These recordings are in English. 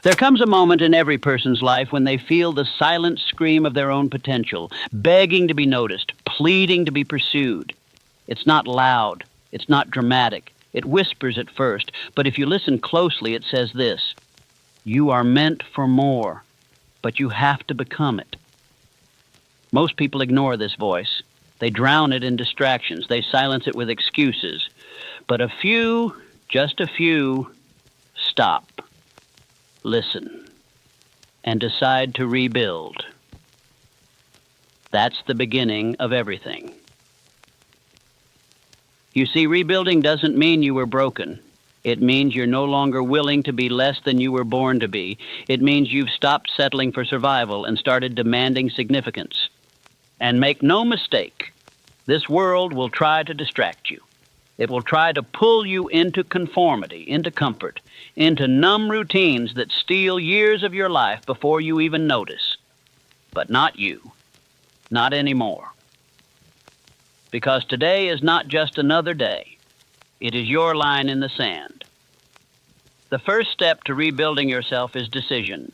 There comes a moment in every person's life when they feel the silent scream of their own potential, begging to be noticed, pleading to be pursued. It's not loud. It's not dramatic. It whispers at first, but if you listen closely, it says this: you are meant for more, but you have to become it. Most people ignore this voice. They drown it in distractions. They silence it with excuses. But a few, just a few, stop, listen, and decide to rebuild. That's the beginning of everything. You see, rebuilding doesn't mean you were broken. It means you're no longer willing to be less than you were born to be. It means you've stopped settling for survival and started demanding significance. And make no mistake, this world will try to distract you. It will try to pull you into conformity, into comfort, into numb routines that steal years of your life before you even notice. But not you. Not anymore. Because today is not just another day. It is your line in the sand. The first step to rebuilding yourself is decision,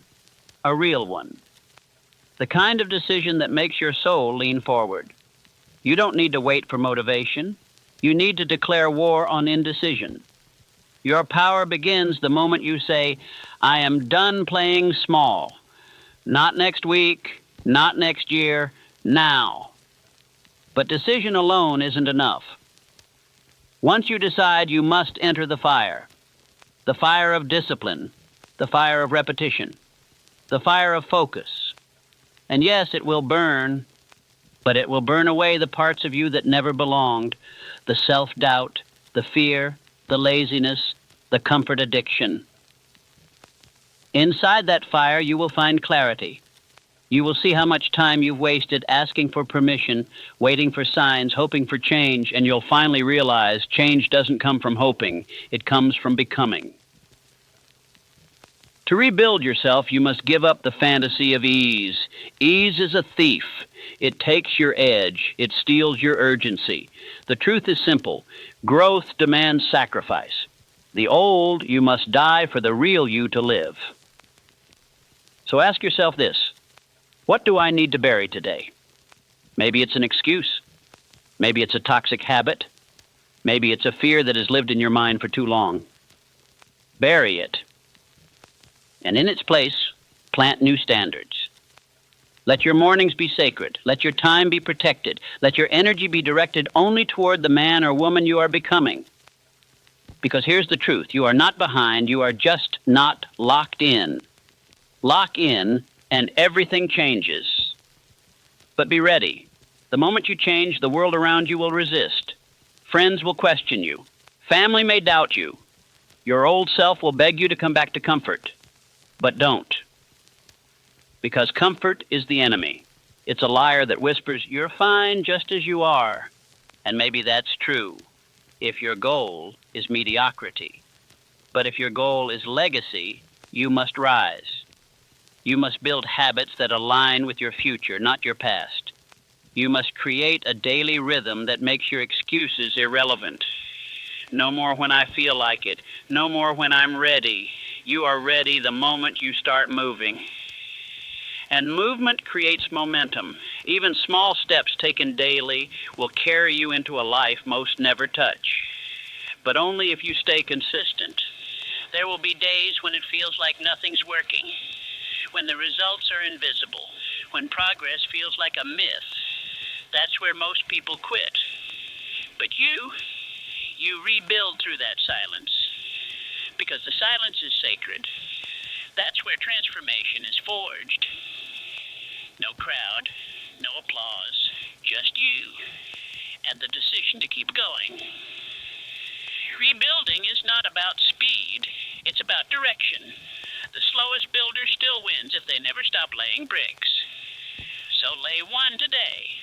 a real one. The kind of decision that makes your soul lean forward. You don't need to wait for motivation. You need to declare war on indecision. Your power begins the moment you say, I am done playing small. Not next week, not next year, now. But decision alone isn't enough. Once you decide, you must enter the fire of discipline, the fire of repetition, the fire of focus. And yes, it will burn, but it will burn away the parts of you that never belonged, the self-doubt, the fear, the laziness, the comfort addiction. Inside that fire, you will find clarity. You will see how much time you've wasted asking for permission, waiting for signs, hoping for change, and you'll finally realize change doesn't come from hoping. It comes from becoming. To rebuild yourself, you must give up the fantasy of ease. Ease is a thief. It takes your edge. It steals your urgency. The truth is simple. Growth demands sacrifice. The old, you must die for the real you to live. So ask yourself this: what do I need to bury today? Maybe it's an excuse. Maybe it's a toxic habit. Maybe it's a fear that has lived in your mind for too long. Bury it. And in its place, plant new standards. Let your mornings be sacred. Let your time be protected. Let your energy be directed only toward the man or woman you are becoming. Because here's the truth. You are not behind. You are just not locked in. Lock in, and everything changes. But be ready. The moment you change, the world around you will resist. Friends will question you. Family may doubt you. Your old self will beg you to come back to comfort. But don't. Because comfort is the enemy. It's a liar that whispers, you're fine just as you are. And maybe that's true, if your goal is mediocrity. But if your goal is legacy, you must rise. You must build habits that align with your future, not your past. You must create a daily rhythm that makes your excuses irrelevant. No more when I feel like it. No more when I'm ready. You are ready the moment you start moving. And movement creates momentum. Even small steps taken daily will carry you into a life most never touch. But only if you stay consistent. There will be days when it feels like nothing's working, when the results are invisible, when progress feels like a myth. That's where most people quit. But you rebuild through that silence. Because the silence is sacred. That's where transformation is forged. No crowd, no applause, just you, and the decision to keep going. Rebuilding is not about speed, it's about direction. The slowest builder still wins if they never stop laying bricks. So lay one today.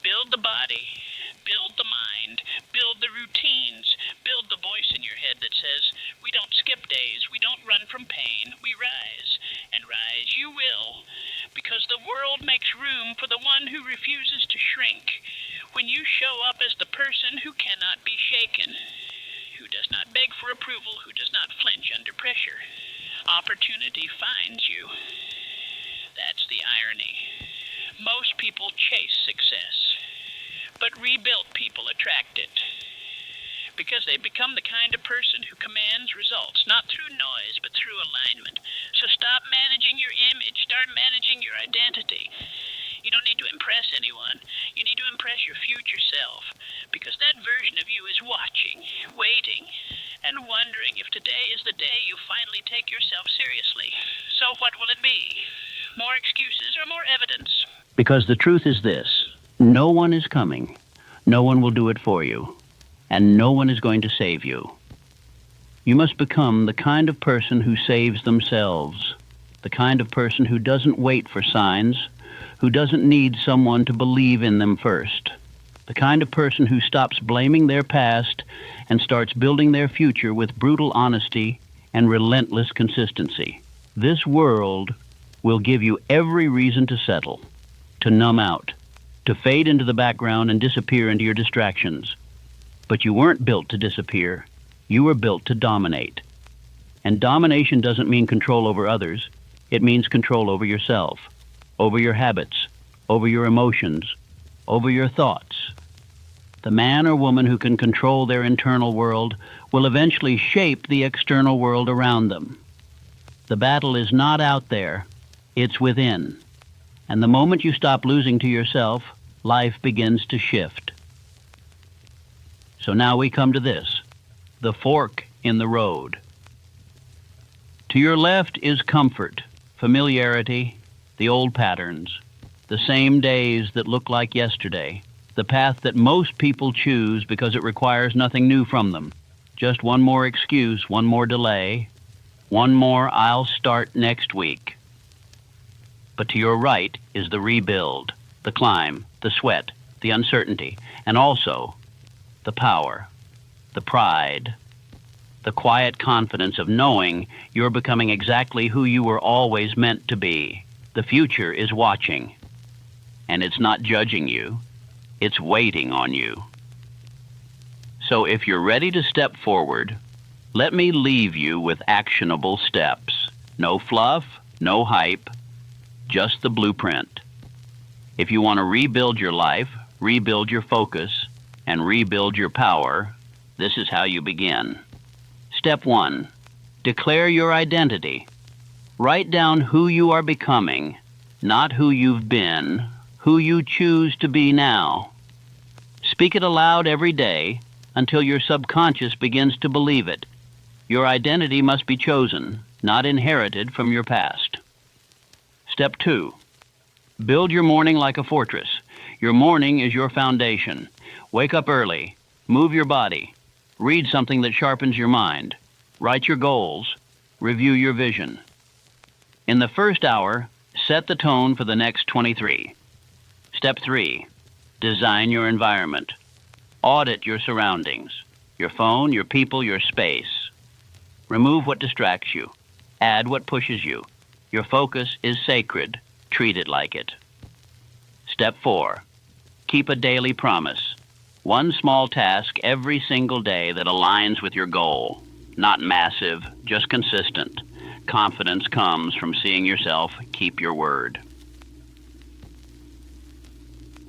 Build the body, build the mind, build the routines, build the voice in your head that says, we don't skip days, we don't run from pain, we rise. And rise you will, because the world makes room for the one who refuses to shrink. When you show up as the person who cannot be shaken, who does not beg for approval, who does not flinch under pressure. Opportunity finds you. That's the irony. Most people chase success, but rebuilt people attract it. Because they become the kind of person who commands results, not through noise, but through alignment. So stop managing your image, start managing your identity. You don't need to impress anyone. You need to impress your future self, because that version of you is watching, waiting, and wondering if today is the day you finally take yourself seriously. So what will it be? More excuses or more evidence? Because the truth is this: no one is coming. No one will do it for you. And no one is going to save you. You must become the kind of person who saves themselves, the kind of person who doesn't wait for signs, who doesn't need someone to believe in them first, the kind of person who stops blaming their past and starts building their future with brutal honesty and relentless consistency. This world will give you every reason to settle, to numb out, to fade into the background and disappear into your distractions. But you weren't built to disappear. You were built to dominate. And domination doesn't mean control over others. It means control over yourself, over your habits, over your emotions, over your thoughts. The man or woman who can control their internal world will eventually shape the external world around them. The battle is not out there, it's within. And the moment you stop losing to yourself, life begins to shift. So now we come to this, the fork in the road. To your left is comfort, familiarity, the old patterns, the same days that look like yesterday, the path that most people choose because it requires nothing new from them. Just one more excuse, one more delay, one more "I'll start next week." But to your right is the rebuild, the climb, the sweat, the uncertainty, and also the power, the pride, the quiet confidence of knowing you're becoming exactly who you were always meant to be. The future is watching, and it's not judging you, it's waiting on you. So if you're ready to step forward, let me leave you with actionable steps. No fluff, no hype, just the blueprint. If you want to rebuild your life, rebuild your focus, and rebuild your power, this is how you begin. Step 1. Declare your identity. Write down who you are becoming, not who you've been, who you choose to be now. Speak it aloud every day until your subconscious begins to believe it. Your identity must be chosen, not inherited from your past. Step 2. Build your morning like a fortress. Your morning is your foundation. Wake up early, move your body, read something that sharpens your mind, write your goals, review your vision. In the first hour, set the tone for the next 23. Step 3, design your environment. Audit your surroundings, your phone, your people, your space. Remove what distracts you, add what pushes you. Your focus is sacred, treat it like it. Step 4, keep a daily promise. One small task every single day that aligns with your goal. Not massive, just consistent. Confidence comes from seeing yourself keep your word.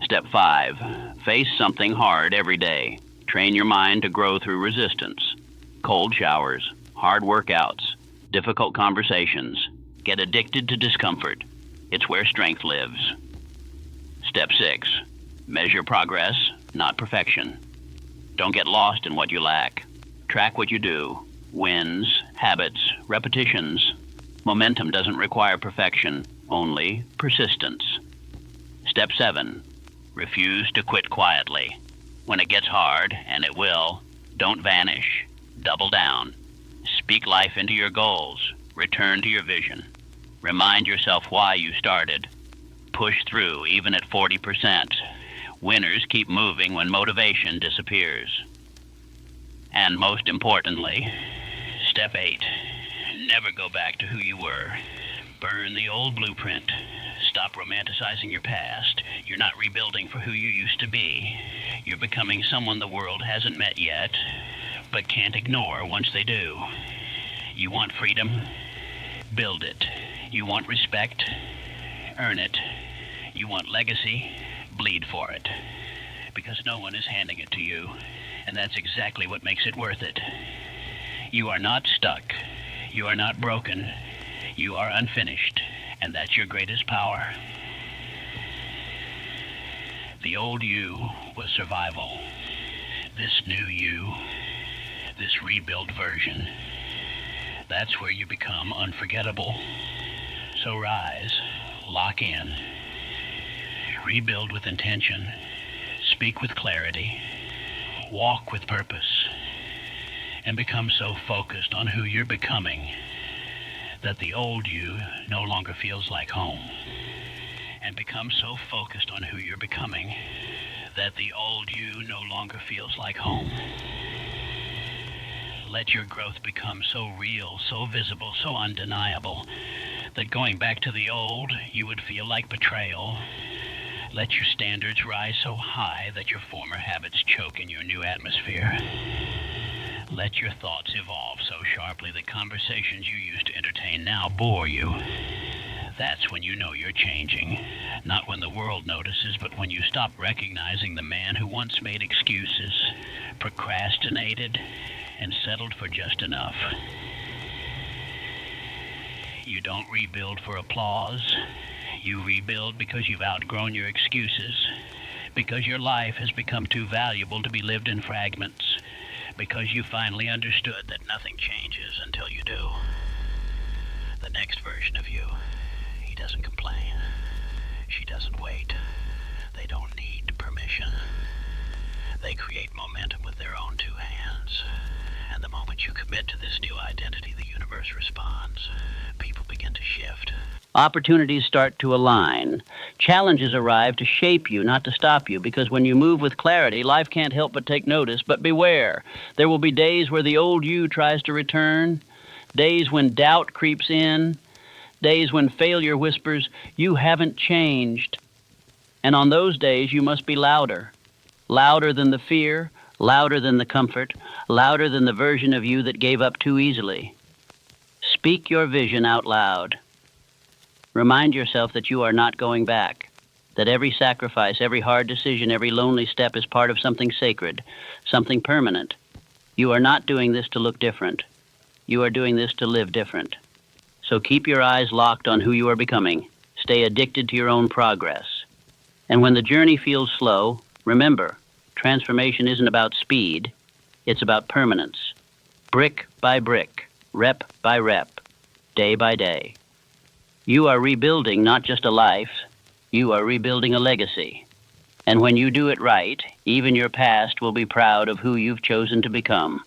Step 5, face something hard every day. Train your mind to grow through resistance. Cold showers, hard workouts, difficult conversations. Get addicted to discomfort. It's where strength lives. Step 6, measure progress, not perfection. Don't get lost in what you lack. Track what you do. Wins, habits, repetitions. Momentum doesn't require perfection, only persistence. Step 7, refuse to quit quietly. When it gets hard, and it will, don't vanish. Double down. Speak life into your goals. Return to your vision. Remind yourself why you started. Push through, even at 40%. Winners keep moving when motivation disappears. And most importantly, step 8, never go back to who you were. Burn the old blueprint. Stop romanticizing your past. You're not rebuilding for who you used to be. You're becoming someone the world hasn't met yet, but can't ignore once they do. You want freedom? Build it. You want respect? Earn it. You want legacy? Bleed for it. Because no one is handing it to you, and that's exactly what makes it worth it. You are not stuck. You are not broken. You are unfinished, and that's your greatest power. The old you was survival. This new you, this rebuilt version, that's where you become unforgettable. So rise, lock in, rebuild with intention, speak with clarity, walk with purpose, and become so focused on who you're becoming that the old you no longer feels like home. And become so focused on who you're becoming that the old you no longer feels like home. Let your growth become so real, so visible, so undeniable that going back to the old, you would feel like betrayal. Let your standards rise so high that your former habits choke in your new atmosphere. Let your thoughts evolve so sharply that conversations you used to entertain now bore you. That's when you know you're changing. Not when the world notices, but when you stop recognizing the man who once made excuses, procrastinated, and settled for just enough. You don't rebuild for applause. You rebuild because you've outgrown your excuses, because your life has become too valuable to be lived in fragments, because you finally understood that nothing changes until you do. The next version of you, he doesn't complain. She doesn't wait. They don't need permission. They create momentum with their own two hands. And the moment you commit to this new identity, the universe responds. People begin to shift. Opportunities start to align. Challenges arrive to shape you, not to stop you, because when you move with clarity, life can't help but take notice. But beware, there will be days where the old you tries to return, days when doubt creeps in, days when failure whispers, "You haven't changed." And on those days, you must be louder. Louder than the fear, louder than the comfort, louder than the version of you that gave up too easily. Speak your vision out loud. Remind yourself that you are not going back, that every sacrifice, every hard decision, every lonely step is part of something sacred, something permanent. You are not doing this to look different. You are doing this to live different. So keep your eyes locked on who you are becoming. Stay addicted to your own progress. And when the journey feels slow, remember, transformation isn't about speed, it's about permanence. Brick by brick, rep by rep, day by day. You are rebuilding not just a life, you are rebuilding a legacy. And when you do it right, even your past will be proud of who you've chosen to become.